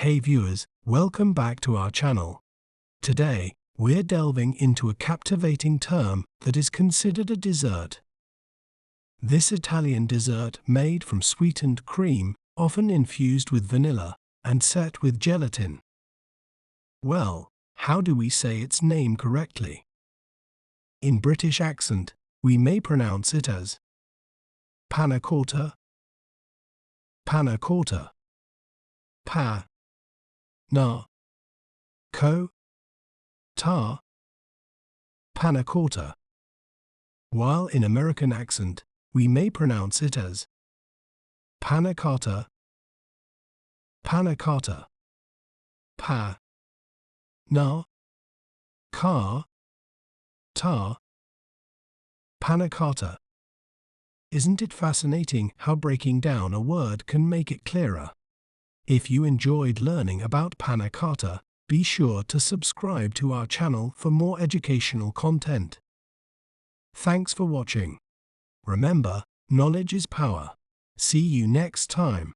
Hey viewers, welcome back to our channel. Today, we're delving into a captivating term that is considered a dessert. This Italian dessert made from sweetened cream, often infused with vanilla, and set with gelatin. Well, how do we say its name correctly? In British accent, we may pronounce it as Panna Cotta, Panna Cotta, Panna Cotta, Panna Cotta. While in American accent, we may pronounce it as Panna Cotta, Panna Cotta, Panna Cotta, Panna Cotta. Isn't it fascinating how breaking down a word can make it clearer? If you enjoyed learning about Panna Cotta, be sure to subscribe to our channel for more educational content. Thanks for watching. Remember, knowledge is power. See you next time.